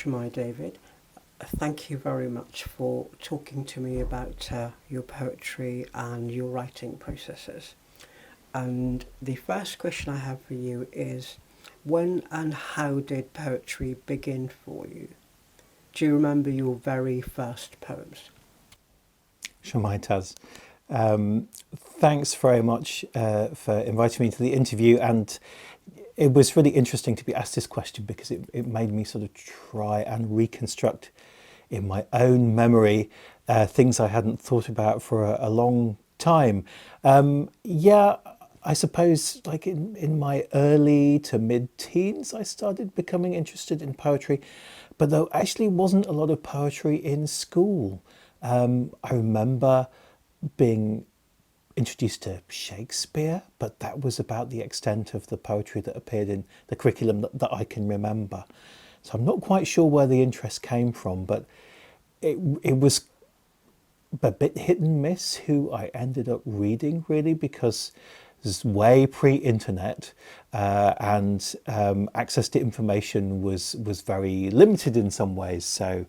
Shemai David. Thank you very much for talking to me about your poetry and your writing processes. And the first question I have for you is, when and how did poetry begin for you? Do you remember your very first poems? Shemai Taz. Thanks very much for inviting me to the interview, and it was really interesting to be asked this question because it made me sort of try and reconstruct in my own memory things I hadn't thought about for a long time. Yeah, I suppose like in my early to mid-teens, I started becoming interested in poetry, but there actually wasn't a lot of poetry in school. I remember being introduced to Shakespeare, but that was about the extent of the poetry that appeared in the curriculum that I can remember. So I'm not quite sure where the interest came from, but it was a bit hit and miss who I ended up reading, really, because this is way pre-internet, and access to information was very limited in some ways. So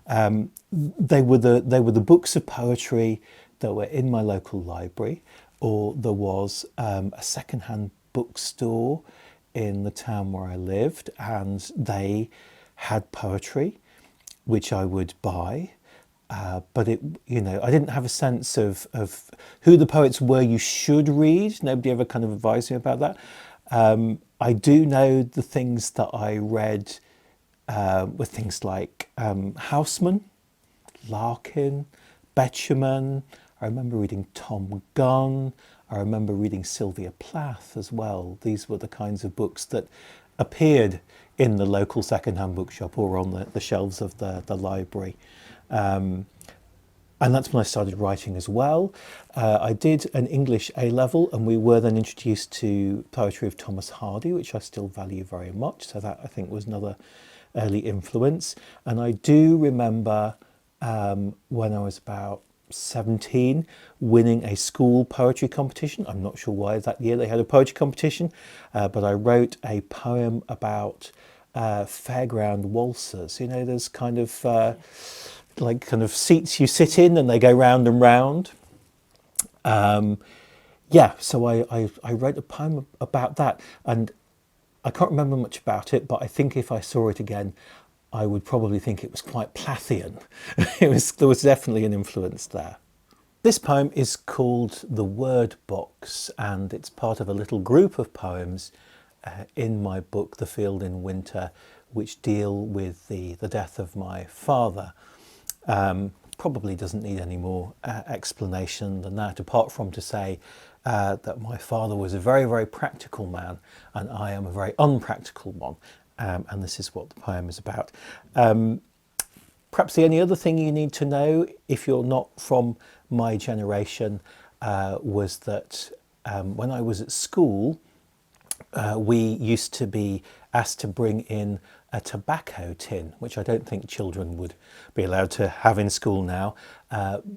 they were the books of poetry that were in my local library, or there was a secondhand bookstore in the town where I lived, and they had poetry, which I would buy. But I didn't have a sense of who the poets were you should read. Nobody ever kind of advised me about that. I do know the things that I read were things like Houseman, Larkin, Betjeman. I remember reading Tom Gunn. I remember reading Sylvia Plath as well. These were the kinds of books that appeared in the local second-hand bookshop or on the shelves of the library. And that's when I started writing as well. I did an English A-level, and we were then introduced to poetry of Thomas Hardy, which I still value very much. So that, I think, was another early influence. And I do remember when I was about 17 winning a school poetry competition. I'm not sure why that year they had a poetry competition, but I wrote a poem about fairground waltzers. There's kind of like kind of seats you sit in and they go round and round. Yeah, so I wrote a poem about that, and I can't remember much about it, but I think if I saw it again, I would probably think it was quite Plathian. There was definitely an influence there. This poem is called The Word Box, and it's part of a little group of poems in my book, The Field in Winter, which deal with the death of my father. Probably doesn't need any more explanation than that, apart from to say that my father was a very, very practical man, and I am a very unpractical one. And this is what the poem is about. Perhaps the only other thing you need to know, if you're not from my generation, was that when I was at school, we used to be asked to bring in a tobacco tin, which I don't think children would be allowed to have in school now,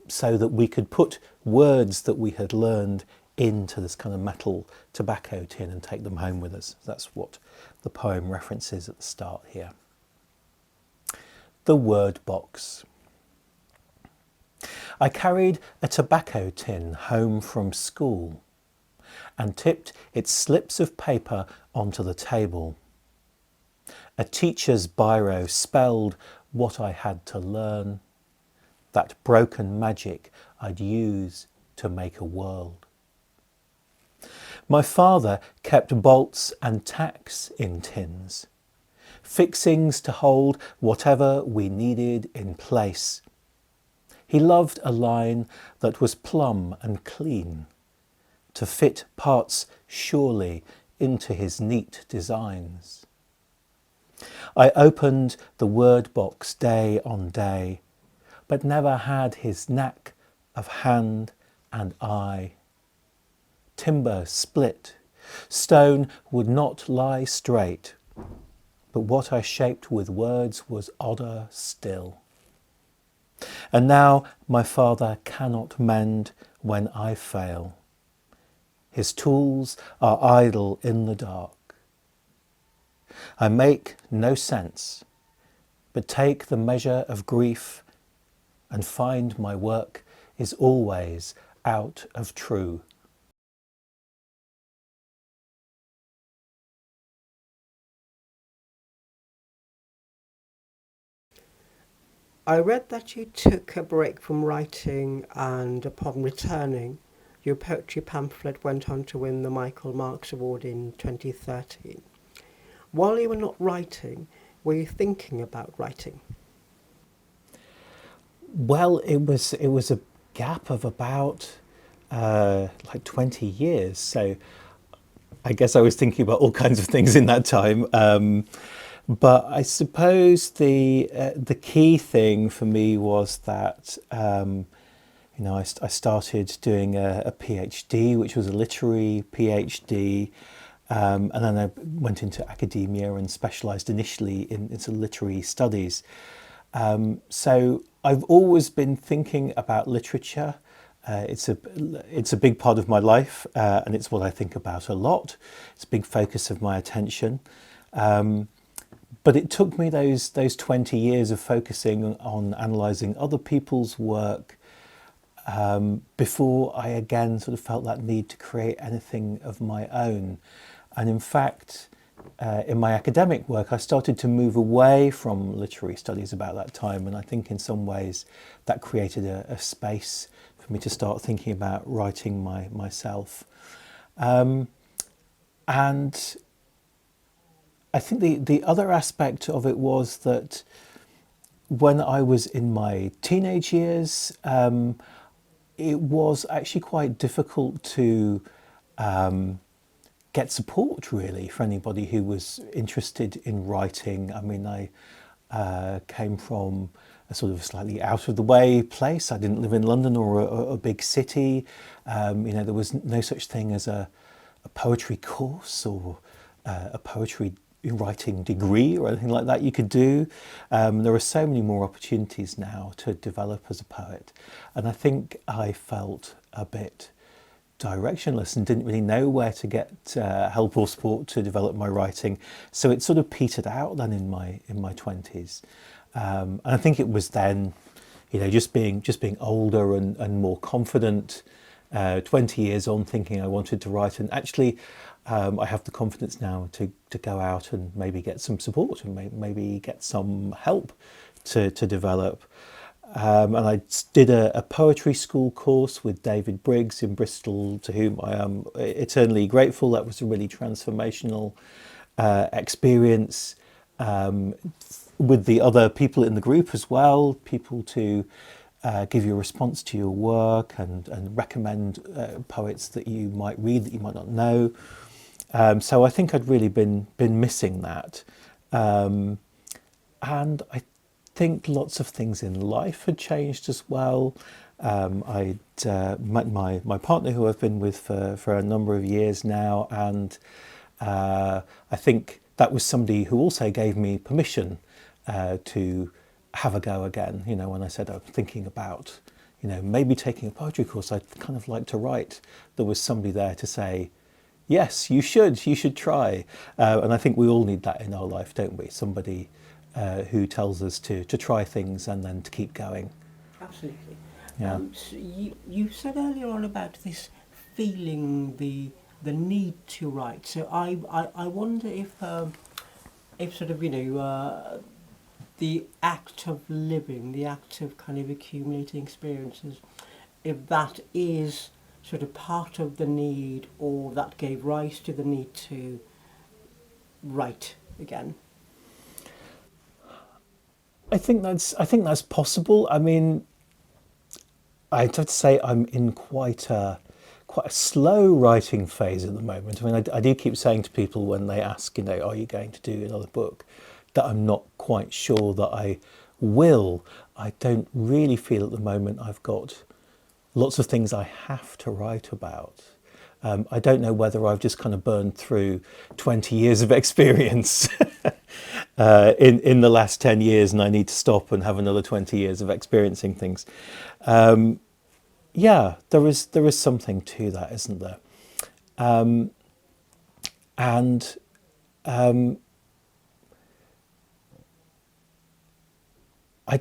so that we could put words that we had learned into this kind of metal tobacco tin and take them home with us. That's what the poem references at the start here. The Word Box. I carried a tobacco tin home from school and tipped its slips of paper onto the table. A teacher's biro spelled what I had to learn, that broken magic I'd use to make a world. My father kept bolts and tacks in tins, fixings to hold whatever we needed in place. He loved a line that was plumb and clean, to fit parts surely into his neat designs. I opened the word box day on day, but never had his knack of hand and eye. Timber split, stone would not lie straight, but what I shaped with words was odder still. And now my father cannot mend when I fail. His tools are idle in the dark. I make no sense, but take the measure of grief and find my work is always out of true. I read that you took a break from writing and upon returning, your poetry pamphlet went on to win the Michael Marks Award in 2013. While you were not writing, were you thinking about writing? Well, it was a gap of about like 20 years. So I guess I was thinking about all kinds of things in that time. But I suppose the key thing for me was that I started doing a PhD, which was a literary PhD, and then I went into academia and specialised initially in sort of literary studies. So I've always been thinking about literature. It's a big part of my life, and it's what I think about a lot. It's a big focus of my attention. But it took me those 20 years of focusing on analysing other people's work before I again sort of felt that need to create anything of my own. And in fact, in my academic work, I started to move away from literary studies about that time. And I think in some ways that created a space for me to start thinking about writing myself. And I think the other aspect of it was that when I was in my teenage years, it was actually quite difficult to get support really for anybody who was interested in writing. I mean, I came from a sort of slightly out of the way place. I didn't live in London or a big city. There was no such thing as a poetry course or a poetry writing degree or anything like that you could do. There are so many more opportunities now to develop as a poet. And I think I felt a bit directionless and didn't really know where to get help or support to develop my writing. So it sort of petered out then in my 20s. And I think it was then, just being older and more confident, 20 years on thinking I wanted to write. And actually, I have the confidence now to go out and maybe get some support and maybe get some help to develop. And I did a poetry school course with David Briggs in Bristol, to whom I am eternally grateful. That was a really transformational experience, with the other people in the group as well, people to give you a response to your work and recommend poets that you might read that you might not know. So I think I'd really been missing that. And I think lots of things in life had changed as well. I'd met my partner, who I've been with for a number of years now, and I think that was somebody who also gave me permission to have a go again. When I said I'm thinking about, maybe taking a poetry course, I'd kind of like to write. There was somebody there to say, yes, you should try. And I think we all need that in our life, don't we? Somebody who tells us to try things and then to keep going. Absolutely. Yeah. So you said earlier on about this feeling the need to write. So I wonder if sort of the act of living, the act of kind of accumulating experiences, if that is sort of part of the need, or that gave rise to the need to write again. I think that's possible. I mean, I'd have to say I'm in quite a slow writing phase at the moment. I mean, I do keep saying to people when they ask, are you going to do another book, that I'm not quite sure that I will. I don't really feel at the moment I've got lots of things I have to write about. I don't know whether I've just kind of burned through 20 years of experience in the last 10 years, and I need to stop and have another 20 years of experiencing things. Yeah, there is something to that, isn't there? And I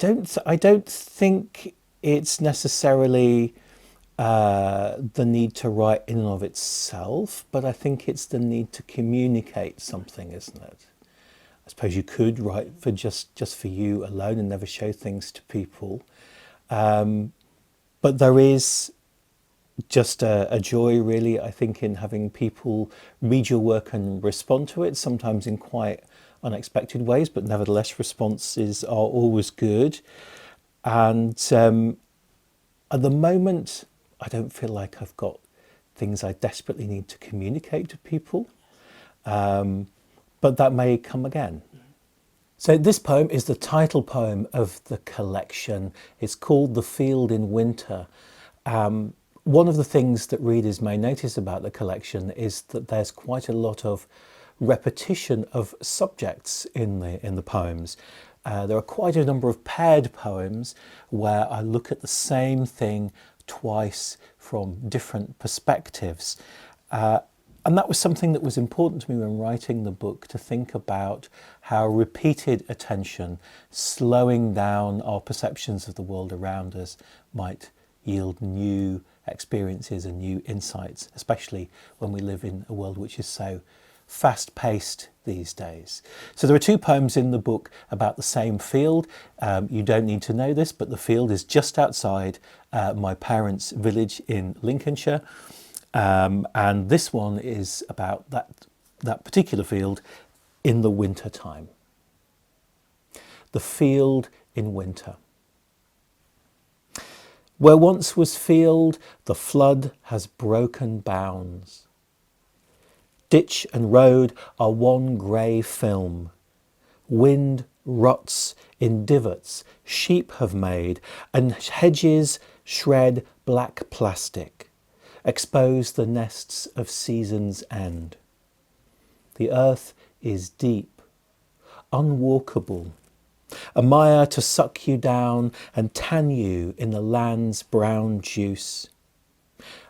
don't think it's necessarily the need to write in and of itself, but I think it's the need to communicate something, isn't it? I suppose you could write for just for you alone and never show things to people. But there is just a joy, really, I think, in having people read your work and respond to it, sometimes in quite unexpected ways, but nevertheless, responses are always good. And at the moment, I don't feel like I've got things I desperately need to communicate to people, but that may come again. So this poem is the title poem of the collection. It's called The Field in Winter. One of the things that readers may notice about the collection is that there's quite a lot of repetition of subjects in the poems. There are quite a number of paired poems where I look at the same thing twice from different perspectives. And that was something that was important to me when writing the book, to think about how repeated attention, slowing down our perceptions of the world around us, might yield new experiences and new insights, especially when we live in a world which is so fast-paced these days. So there are two poems in the book about the same field. You don't need to know this, but the field is just outside my parents' village in Lincolnshire. And this one is about that particular field in the winter time. The field in winter. Where once was field, the flood has broken bounds. Ditch and road are one grey film. Wind rots in divots sheep have made, and hedges shred black plastic, expose the nests of season's end. The earth is deep, unwalkable, a mire to suck you down and tan you in the land's brown juice.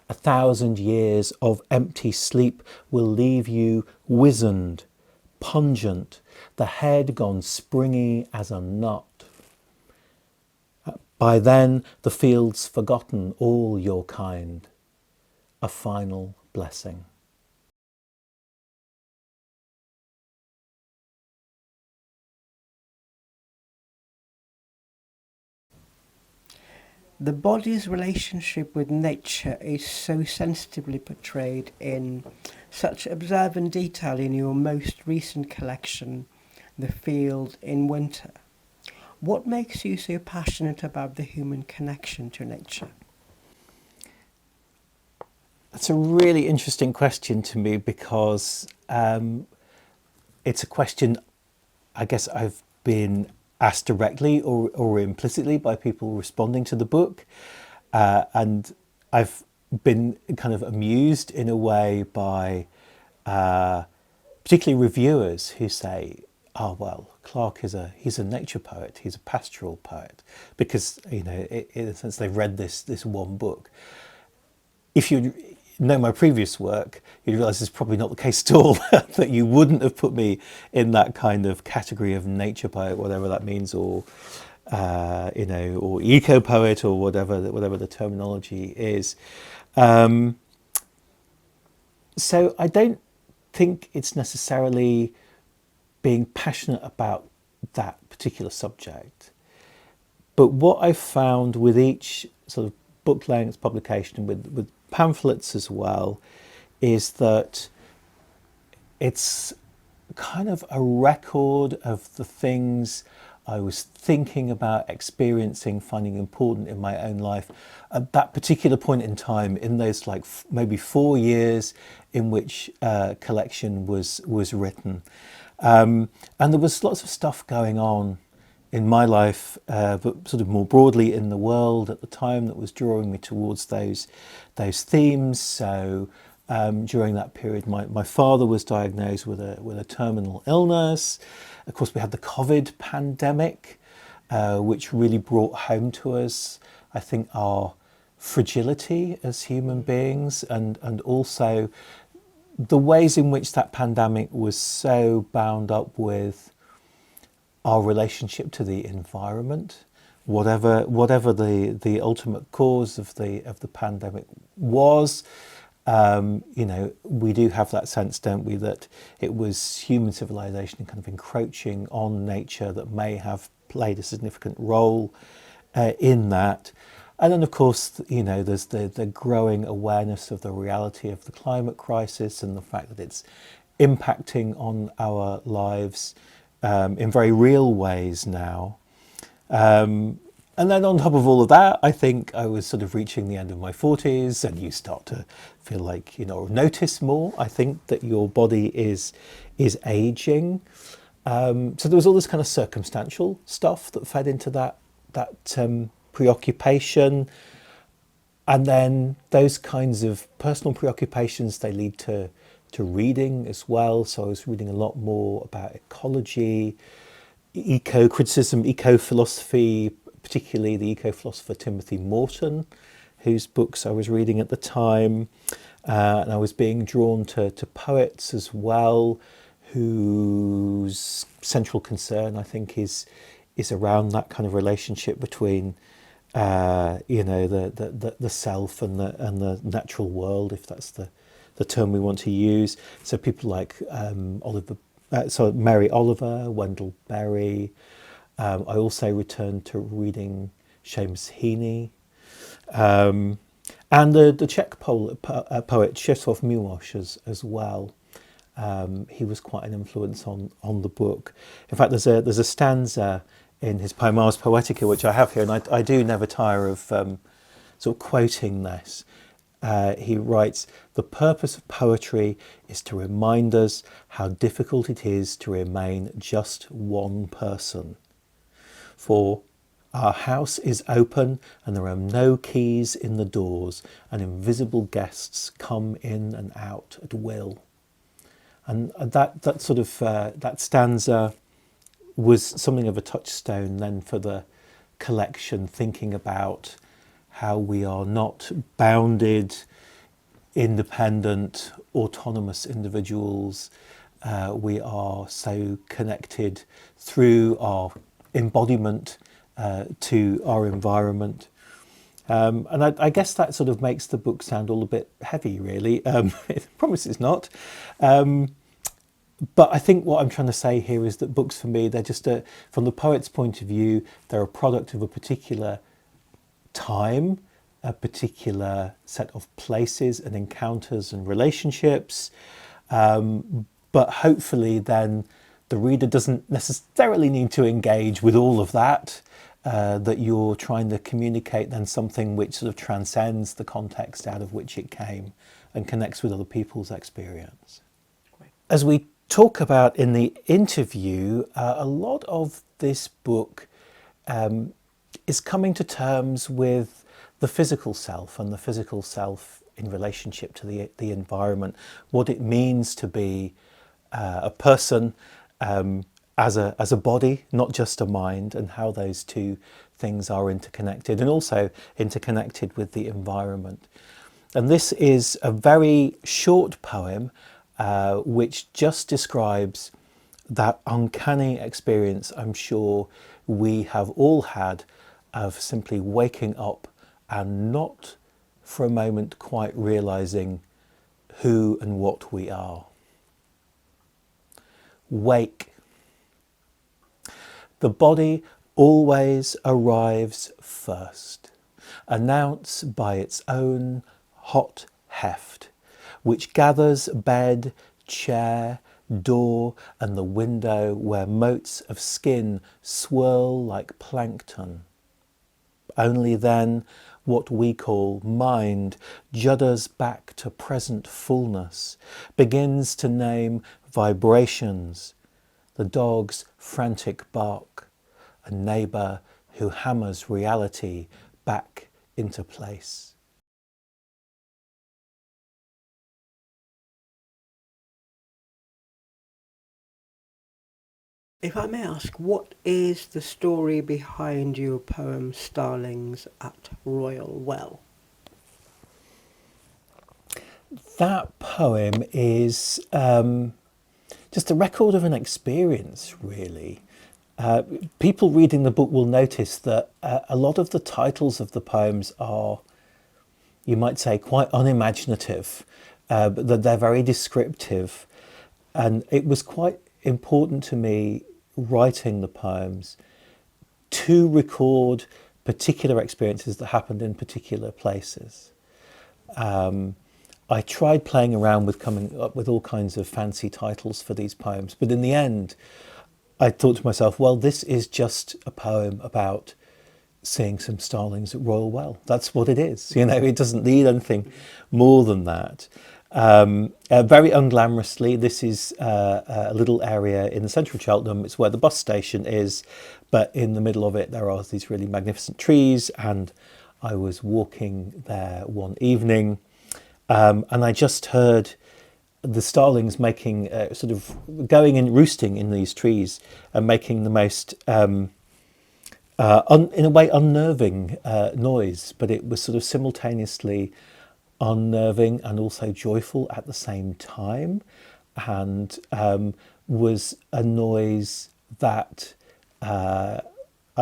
1,000 years of empty sleep will leave you wizened, pungent, the head gone springy as a nut. By then the field's forgotten all your kind. A final blessing. The body's relationship with nature is so sensitively portrayed in such observant detail in your most recent collection, The Field in Winter. What makes you so passionate about the human connection to nature? That's a really interesting question to me, because it's a question I guess I've been asked directly or implicitly by people responding to the book. And I've been kind of amused in a way by particularly reviewers who say, oh, well, Clarke he's a nature poet, he's a pastoral poet, because, you know, in a sense they've read this one book. If you know my previous work, you'd realise it's probably not the case at all, that you wouldn't have put me in that kind of category of nature poet, whatever that means, or you know, or eco poet, or whatever the terminology is. So I don't think it's necessarily being passionate about that particular subject. But what I've found with each sort of book length publication, with pamphlets as well, is that it's kind of a record of the things I was thinking about, experiencing, finding important in my own life at that particular point in time, in those like maybe 4 years in which collection was written. And there was lots of stuff going on in my life, but sort of more broadly in the world at the time, that was drawing me towards those themes. So during that period, my father was diagnosed with a terminal illness. Of course, we had the COVID pandemic, which really brought home to us, I think, our fragility as human beings, and also the ways in which that pandemic was so bound up with our relationship to the environment. whatever the ultimate cause of the pandemic was. We do have that sense, don't we, that it was human civilization kind of encroaching on nature that may have played a significant role in that. And then, of course, there's the growing awareness of the reality of the climate crisis and the fact that it's impacting on our lives in very real ways now. And then on top of all of that, I think I was sort of reaching the end of my 40s, and you start to feel like, notice more, I think, that your body is aging. So there was all this kind of circumstantial stuff that fed into that preoccupation. And then those kinds of personal preoccupations, they lead to reading as well. So I was reading a lot more about ecology, eco-criticism, eco-philosophy, particularly the eco-philosopher Timothy Morton, whose books I was reading at the time. And I was being drawn to poets as well, whose central concern, I think, is around that kind of relationship between the self and the natural world, if that's the term we want to use. So people like Mary Oliver, Wendell Berry. I also returned to reading Seamus Heaney, and the Czech poet Czesław Miłosz as well. He was quite an influence on the book. In fact, there's a stanza in his poem Ars Poetica, which I have here, and I do never tire of sort of quoting this. He writes, "The purpose of poetry is to remind us how difficult it is to remain just one person. For our house is open and there are no keys in the doors, and invisible guests come in and out at will." And that sort of that stanza was something of a touchstone then for the collection, thinking about how we are not bounded, independent, autonomous individuals. We are so connected through our embodiment to our environment. And I guess that sort of makes the book sound all a bit heavy, really. I promise it's not. But I think what I'm trying to say here is that books for me, they're just, from the poet's point of view, they're a product of a particular time, a particular set of places and encounters and relationships. But hopefully then the reader doesn't necessarily need to engage with all of that, that you're trying to communicate then something which sort of transcends the context out of which it came and connects with other people's experience. As we talk about in the interview, a lot of this book is coming to terms with the physical self and the physical self in relationship to the environment, what it means to be a person as a body, not just a mind, and how those two things are interconnected, and also interconnected with the environment. And this is a very short poem which just describes that uncanny experience I'm sure we have all had of simply waking up and not for a moment quite realizing who and what we are. Wake. The body always arrives first, announced by its own hot heft, which gathers bed, chair, door, and the window where motes of skin swirl like plankton. Only then what we call mind judders back to present fullness, begins to name vibrations, the dog's frantic bark, a neighbour who hammers reality back into place. If I may ask, what is the story behind your poem Starlings at Royal Well? That poem is just a record of an experience, really. people reading the book will notice that a lot of the titles of the poems are, you might say, quite unimaginative, but that they're very descriptive. And it was quite important to me writing the poems to record particular experiences that happened in particular places. I tried playing around with coming up with all kinds of fancy titles for these poems, but in the end, I thought to myself, well, this is just a poem about seeing some starlings at Royal Well. That's what it is. You know, it doesn't need anything more than that. Very unglamorously, this is a little area in the centre of Cheltenham. It's where the bus station is, but in the middle of it there are these really magnificent trees, and I was walking there one evening, and I just heard the starlings making sort of going and roosting in these trees and making the most in a way unnerving noise, but it was sort of simultaneously unnerving and also joyful at the same time, and was a noise that I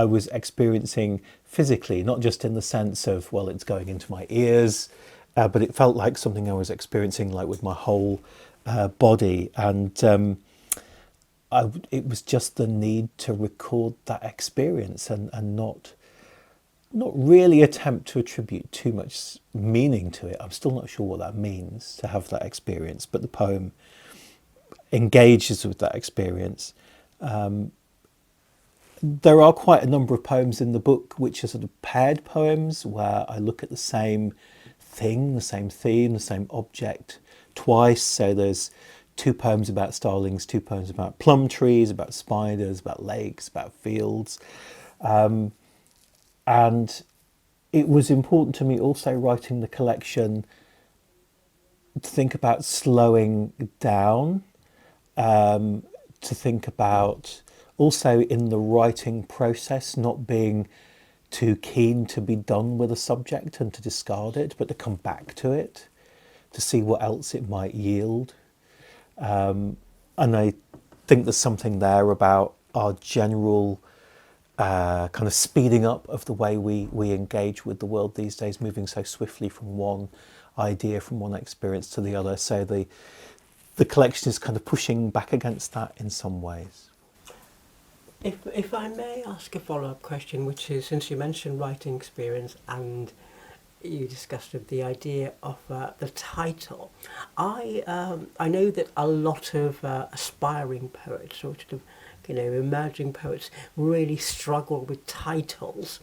was experiencing physically, not just in the sense of, well, it's going into my ears, but it felt like something I was experiencing like with my whole body. And it was just the need to record that experience and not really attempt to attribute too much meaning to it. I'm still not sure what that means, to have that experience, but the poem engages with that experience. There are quite a number of poems in the book which are sort of paired poems, where I look at the same thing, the same theme, the same object twice. So there's 2 poems about starlings, 2 poems about plum trees, about spiders, about lakes, about fields. And it was important to me also, writing the collection, to think about slowing down, to think about also in the writing process not being too keen to be done with a subject and to discard it, but to come back to it, to see what else it might yield. And I think there's something there about our general kind of speeding up of the way we engage with the world these days, moving so swiftly from one idea, from one experience to the other. So the collection is kind of pushing back against that in some ways. If I may ask a follow-up question, which is, since you mentioned writing experience and you discussed the idea of the title, I know that a lot of aspiring poets, or sort of, you know, emerging poets, really struggle with titles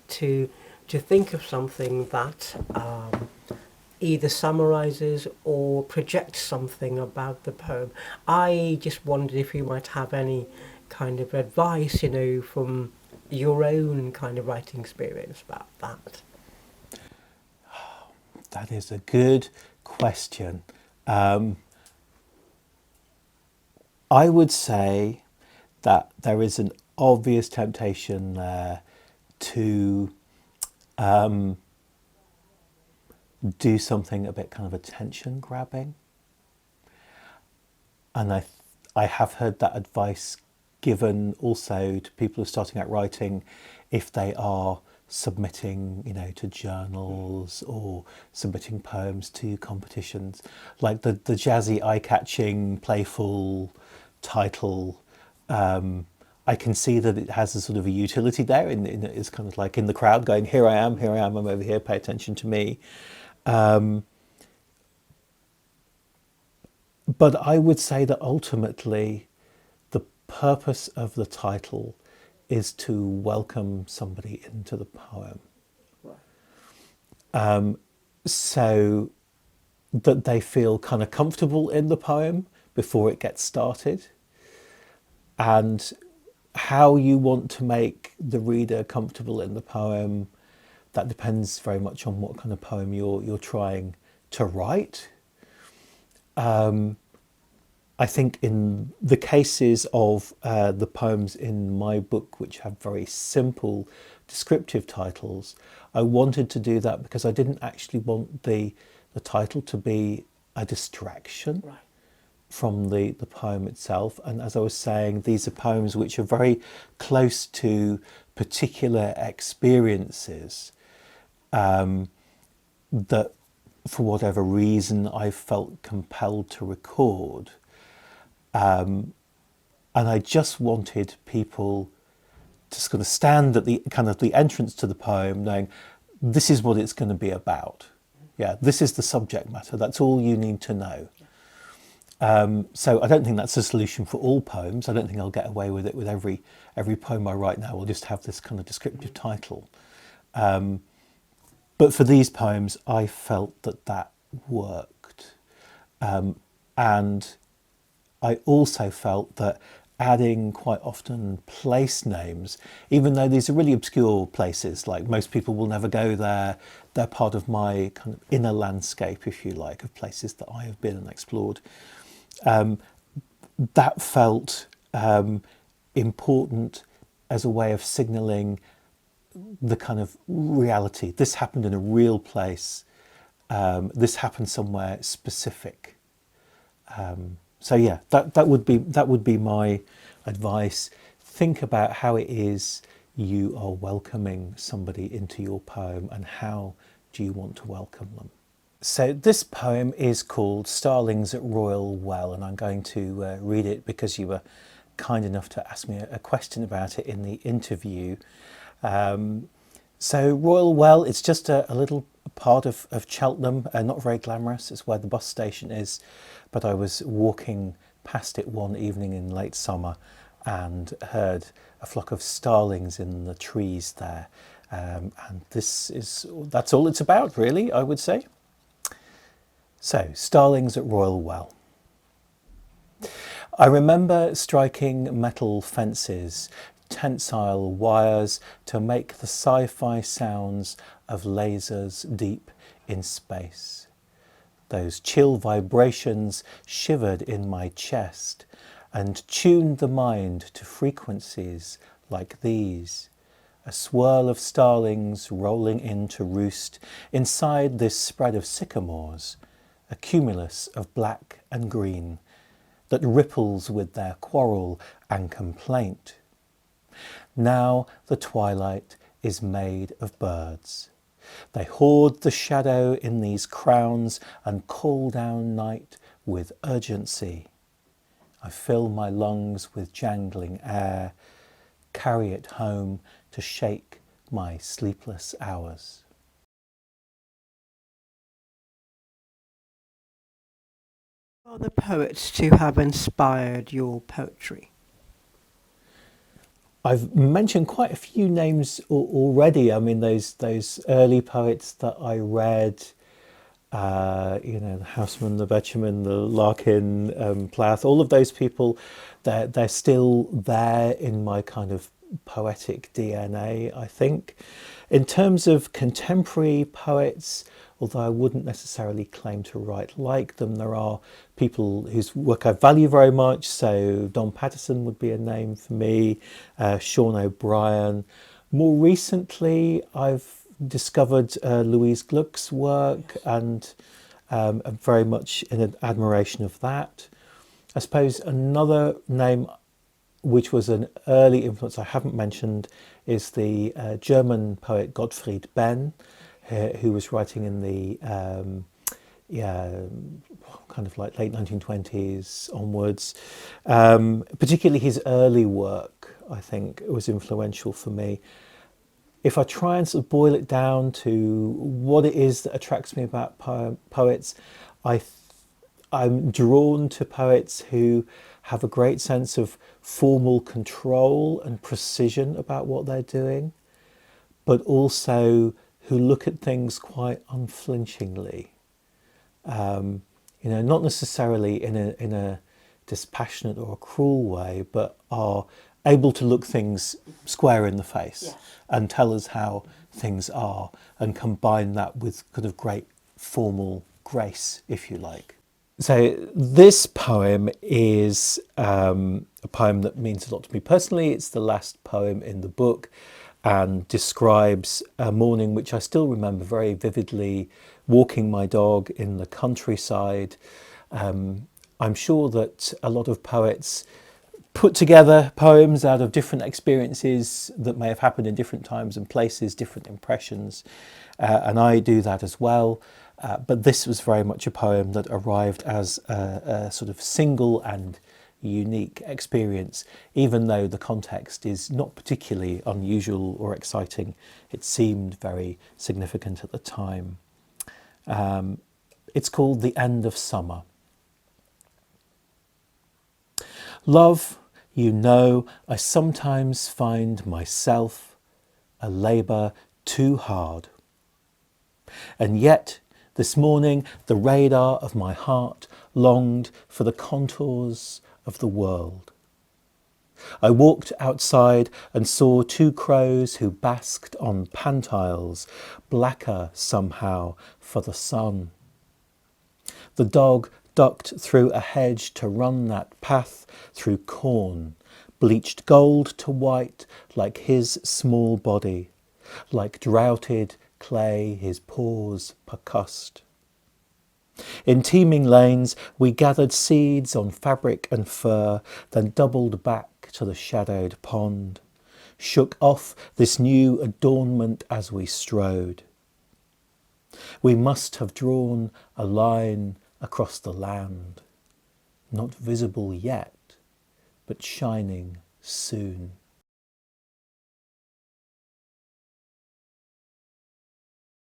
to think of something that either summarises or projects something about the poem. I just wondered if you might have any kind of advice, you know, from your own kind of writing experience about that. That is a good question. I would say that there is an obvious temptation there to do something a bit kind of attention grabbing. And I have heard that advice given also to people who are starting out writing, if they are submitting, you know, to journals or submitting poems to competitions, like the jazzy, eye-catching, playful title. I can see that it has a sort of a utility there, it's kind of like in the crowd going, here I am, I'm over here, pay attention to me. But I would say that ultimately the purpose of the title is to welcome somebody into the poem. Right. So that they feel kind of comfortable in the poem before it gets started. And how you want to make the reader comfortable in the poem, that depends very much on what kind of poem you're trying to write. I think in the cases of the poems in my book, which have very simple descriptive titles, I wanted to do that because I didn't actually want the title to be a distraction. Right. from the poem itself. And as I was saying, these are poems which are very close to particular experiences that, for whatever reason, I felt compelled to record. And I just wanted people to kind of stand at the kind of the entrance to the poem knowing this is what it's going to be about. Yeah, this is the subject matter. That's all you need to know. So I don't think that's a solution for all poems. I don't think I'll get away with it with every poem I write now. We'll just have this kind of descriptive title. But for these poems, I felt that worked. And I also felt that adding quite often place names, even though these are really obscure places, like most people will never go there, they're part of my kind of inner landscape, if you like, of places that I have been and explored. That felt important as a way of signalling the kind of reality. This happened in a real place. This happened somewhere specific. So yeah, that would be my advice. Think about how it is you are welcoming somebody into your poem and how do you want to welcome them. So this poem is called Starlings at Royal Well, and I'm going to read it because you were kind enough to ask me a question about it in the interview. So Royal Well, it's just a little part of Cheltenham, not very glamorous. It's where the bus station is, but I was walking past it one evening in late summer and heard a flock of starlings in the trees there. And that's all it's about, really, I would say. So, Starlings at Royal Well. I remember striking metal fences, tensile wires to make the sci-fi sounds of lasers deep in space. Those chill vibrations shivered in my chest and tuned the mind to frequencies like these. A swirl of starlings rolling in to roost inside this spread of sycamores, a cumulus of black and green that ripples with their quarrel and complaint. Now the twilight is made of birds. They hoard the shadow in these crowns and call down night with urgency. I fill my lungs with jangling air, carry it home to shake my sleepless hours. Are the poets to have inspired your poetry? I've mentioned quite a few names already. I mean, those early poets that I read, the Houseman, the Betjeman, the Larkin, Plath, all of those people, they're still there in my kind of poetic DNA, I think. In terms of contemporary poets, although I wouldn't necessarily claim to write like them, there are people whose work I value very much. So Don Patterson would be a name for me, Sean O'Brien. More recently, I've discovered Louise Gluck's work and I'm very much in admiration of that. I suppose another name which was an early influence I haven't mentioned is the German poet Gottfried Benn, who was writing in the kind of like late 1920s onwards. Particularly his early work, I think, was influential for me. If I try and sort of boil it down to what it is that attracts me about poets, I'm drawn to poets who have a great sense of formal control and precision about what they're doing, but also who look at things quite unflinchingly. Not necessarily in a dispassionate or a cruel way, but are able to look things square in the face and tell us how things are and combine that with kind of great formal grace, if you like. So this poem is a poem that means a lot to me personally. It's the last poem in the book and describes a morning which I still remember very vividly, walking my dog in the countryside. I'm sure that a lot of poets put together poems out of different experiences that may have happened in different times and places, different impressions, and I do that as well. But this was very much a poem that arrived as a sort of single and unique experience, even though the context is not particularly unusual or exciting. It seemed very significant at the time. It's called The End of Summer. Love, you know, I sometimes find myself a labour too hard. And yet, this morning, the radar of my heart longed for the contours of the world. I walked outside and saw two crows who basked on pantiles, blacker somehow for the sun. The dog ducked through a hedge to run that path through corn, bleached gold to white like his small body, like droughted clay his paws percussed. In teeming lanes we gathered seeds on fabric and fur, then doubled back to the shadowed pond, shook off this new adornment as we strode. We must have drawn a line across the land, not visible yet, but shining soon.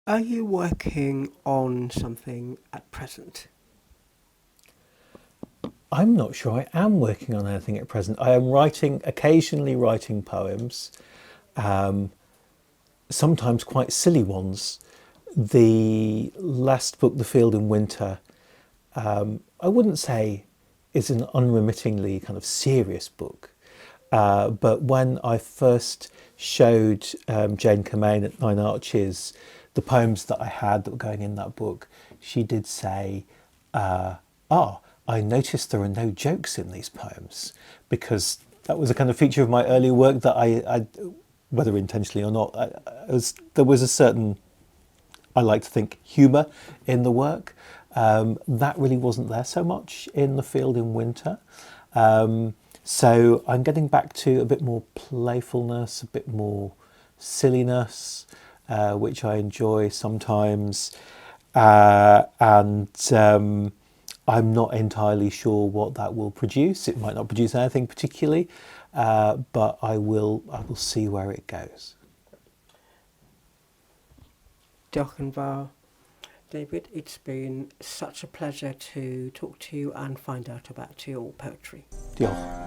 Are you working on something at present? I'm not sure I am working on anything at present. I am occasionally writing poems, sometimes quite silly ones. The last book, The Field in Winter, I wouldn't say is an unremittingly kind of serious book. But when I first showed Jane Kermain at Nine Arches the poems that I had that were going in that book, she did say, I noticed there are no jokes in these poems, because that was a kind of feature of my earlier work that I whether intentionally or not, there was a certain, I like to think, humour in the work. That really wasn't there so much in The Field in Winter. So I'm getting back to a bit more playfulness, a bit more silliness, which I enjoy sometimes. And I'm not entirely sure what that will produce. It might not produce anything particularly, but I will see where it goes. Diolch yn fawr. David, it's been such a pleasure to talk to you and find out about your poetry. Diolch.